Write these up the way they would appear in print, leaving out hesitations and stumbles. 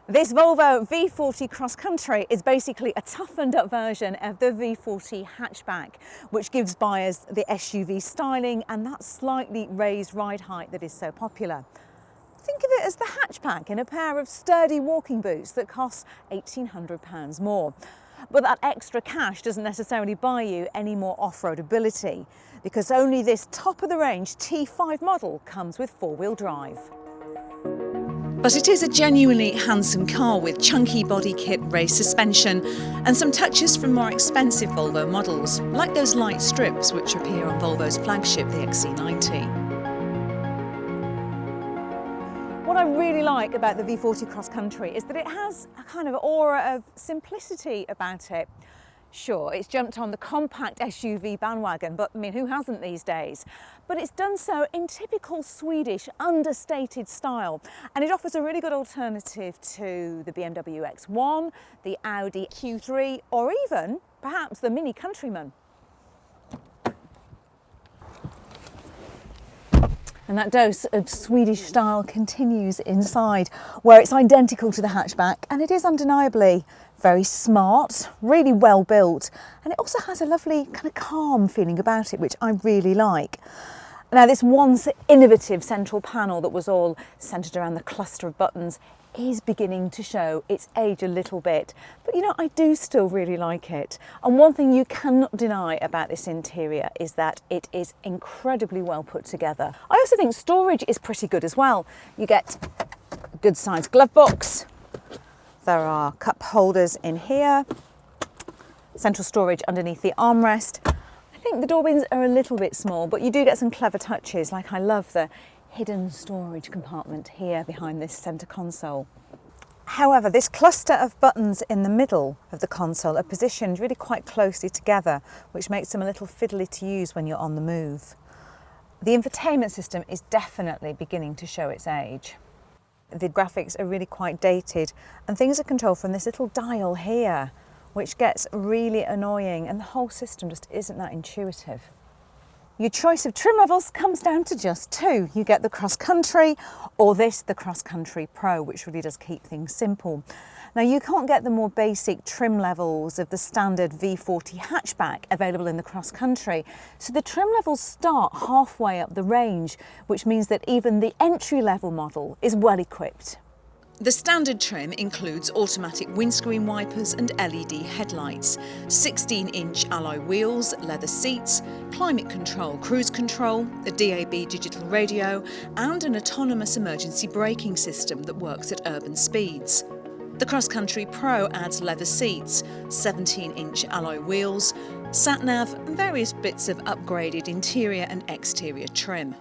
This Volvo V40 Cross Country is basically a toughened up version of the V40 hatchback, which gives buyers the SUV styling and that slightly raised ride height that is so popular. Think of it as the hatchback in a pair of sturdy walking boots that costs £1,800 more. But that extra cash doesn't necessarily buy you any more off-road ability, because only this top-of-the-range T5 model comes with four-wheel drive. But it is a genuinely handsome car with chunky body kit, raised suspension and some touches from more expensive Volvo models, like those light strips which appear on Volvo's flagship, the XC90. What I really like about the V40 Cross Country is that it has a kind of aura of simplicity about it. Sure, it's jumped on the compact SUV bandwagon, but I mean, who hasn't these days? But it's done so in typical Swedish, understated style, and it offers a really good alternative to the BMW X1, the Audi Q3, or even, perhaps, the Mini Countryman. And that dose of Swedish style continues inside, where it's identical to the hatchback, and it is undeniably very smart, really well built, and it also has a lovely kind of calm feeling about it, which I really like. Now, this once innovative central panel that was all centred around the cluster of buttons is beginning to show its age a little bit, but you know, I do still really like it. And one thing you cannot deny about this interior is that it is incredibly well put together. I also think storage is pretty good as well. You get a good sized glove box, there are cup holders in here, central storage underneath the armrest. I think the door bins are a little bit small, but you do get some clever touches, like I love the hidden storage compartment here behind this centre console. However, this cluster of buttons in the middle of the console are positioned really quite closely together, which makes them a little fiddly to use when you're on the move. The infotainment system is definitely beginning to show its age. The graphics are really quite dated, and things are controlled from this little dial here, which gets really annoying, and the whole system just isn't that intuitive. Your choice of trim levels comes down to just two. You get the Cross Country or the Cross Country Pro, which really does keep things simple. Now, you can't get the more basic trim levels of the standard V40 hatchback available in the Cross Country. So the trim levels start halfway up the range, which means that even the entry-level model is well equipped. The standard trim includes automatic windscreen wipers and LED headlights, 16-inch alloy wheels, leather seats, climate control, cruise control, a DAB digital radio and an autonomous emergency braking system that works at urban speeds. The Cross Country Pro adds leather seats, 17-inch alloy wheels, sat-nav and various bits of upgraded interior and exterior trim.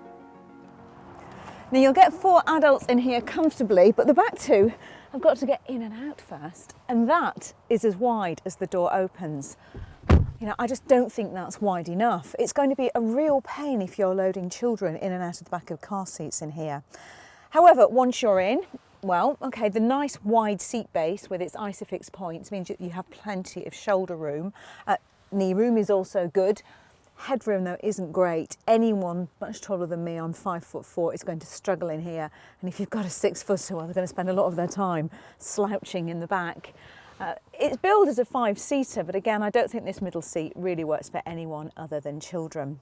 Now, you'll get four adults in here comfortably, but the back two have got to get in and out first, and that is as wide as the door opens. You know, I just don't think that's wide enough. It's going to be a real pain if you're loading children in and out of the back of car seats in here. However, once you're in, well, okay, the nice wide seat base with its ISOFIX points means you have plenty of shoulder room. Knee room is also good. Headroom though isn't great. Anyone much taller than me, I'm 5'4", is going to struggle in here, and if you've got a 6-footer, well, they're going to spend a lot of their time slouching in the back. It's billed as a 5-seater, but again, I don't think this middle seat really works for anyone other than children.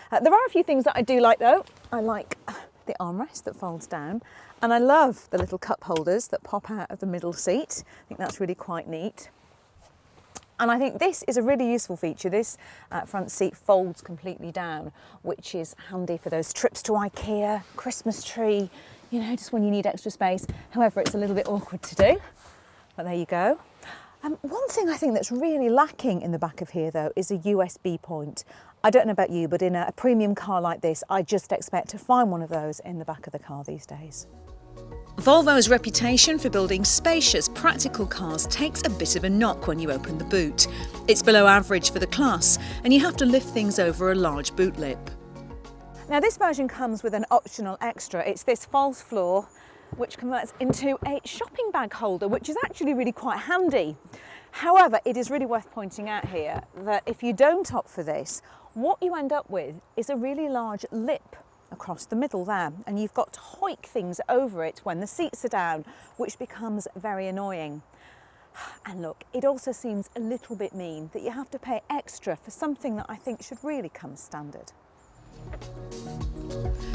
There are a few things that I do like though. I like the armrest that folds down, and I love the little cup holders that pop out of the middle seat. I think that's really quite neat. And I think this is a really useful feature. This front seat folds completely down, which is handy for those trips to IKEA, Christmas tree, you know, just when you need extra space. However, it's a little bit awkward to do, but there you go. One thing I think that's really lacking in the back of here though is a USB point. I don't know about you, but in a premium car like this, I just expect to find one of those in the back of the car these days. Volvo's reputation for building spacious, practical cars takes a bit of a knock when you open the boot. It's below average for the class, and you have to lift things over a large boot lip. Now, this version comes with an optional extra. It's this false floor, which converts into a shopping bag holder, which is actually really quite handy. However, it is really worth pointing out here that if you don't opt for this, what you end up with is a really large lip across the middle there, and you've got to hoik things over it when the seats are down, which becomes very annoying. And look, it also seems a little bit mean that you have to pay extra for something that I think should really come standard.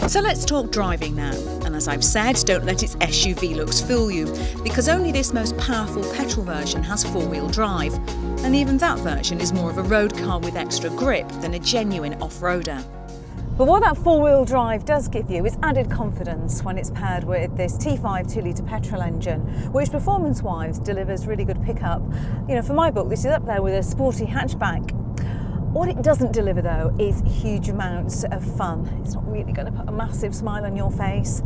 So let's talk driving now, and as I've said, don't let its SUV looks fool you, because only this most powerful petrol version has four-wheel drive, and even that version is more of a road car with extra grip than a genuine off-roader. But what that four-wheel drive does give you is added confidence when it's paired with this T5 2-litre petrol engine, which performance-wise delivers really good pickup. You know, for my book, this is up there with a sporty hatchback. What it doesn't deliver though is huge amounts of fun. It's not really going to put a massive smile on your face.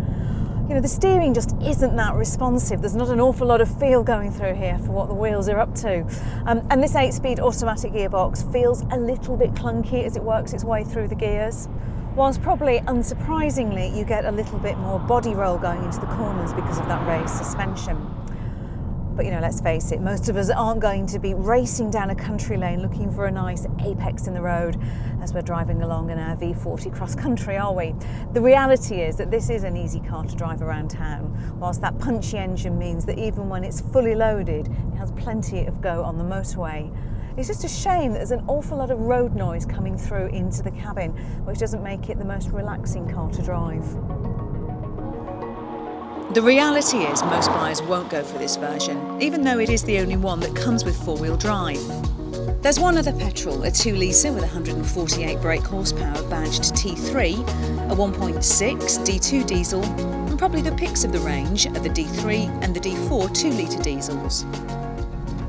You know, the steering just isn't that responsive. There's not an awful lot of feel going through here for what the wheels are up to. And this 8-speed automatic gearbox feels a little bit clunky as it works its way through the gears. Whilst probably unsurprisingly, you get a little bit more body roll going into the corners because of that raised suspension. But you know, let's face it, most of us aren't going to be racing down a country lane looking for a nice apex in the road as we're driving along in our V40 Cross Country, are we? The reality is that this is an easy car to drive around town, whilst that punchy engine means that even when it's fully loaded, it has plenty of go on the motorway. It's just a shame that there's an awful lot of road noise coming through into the cabin, which doesn't make it the most relaxing car to drive. The reality is most buyers won't go for this version, even though it is the only one that comes with four-wheel drive. There's one other petrol, a 2-litre with 148 brake horsepower badged T3, a 1.6 D2 diesel, and probably the picks of the range are the D3 and the D4 2-litre diesels.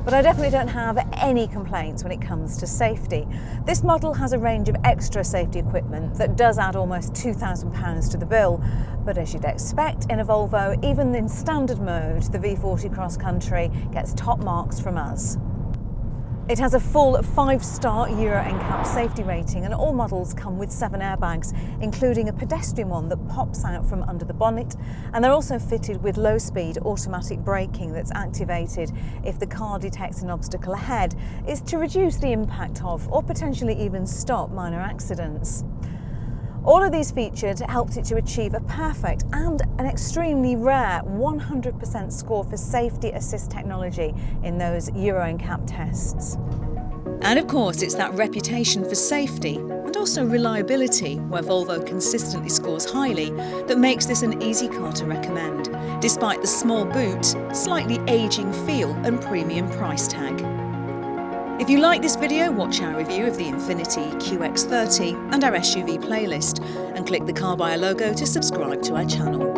But I definitely don't have any complaints when it comes to safety. This model has a range of extra safety equipment that does add almost £2,000 to the bill. But as you'd expect in a Volvo, even in standard mode, the V40 Cross Country gets top marks from us. It has a full 5-star Euro NCAP safety rating, and all models come with 7 airbags, including a pedestrian one that pops out from under the bonnet, and they're also fitted with low-speed automatic braking that's activated if the car detects an obstacle ahead. It's to reduce the impact of, or potentially even stop, minor accidents. All of these features helped it to achieve a perfect and an extremely rare 100% score for safety assist technology in those Euro NCAP tests. And of course, it's that reputation for safety and also reliability, where Volvo consistently scores highly, that makes this an easy car to recommend, despite the small boot, slightly ageing feel and premium price tag. If you like this video, watch our review of the Infiniti QX30 and our SUV playlist, and click the Carbuyer logo to subscribe to our channel.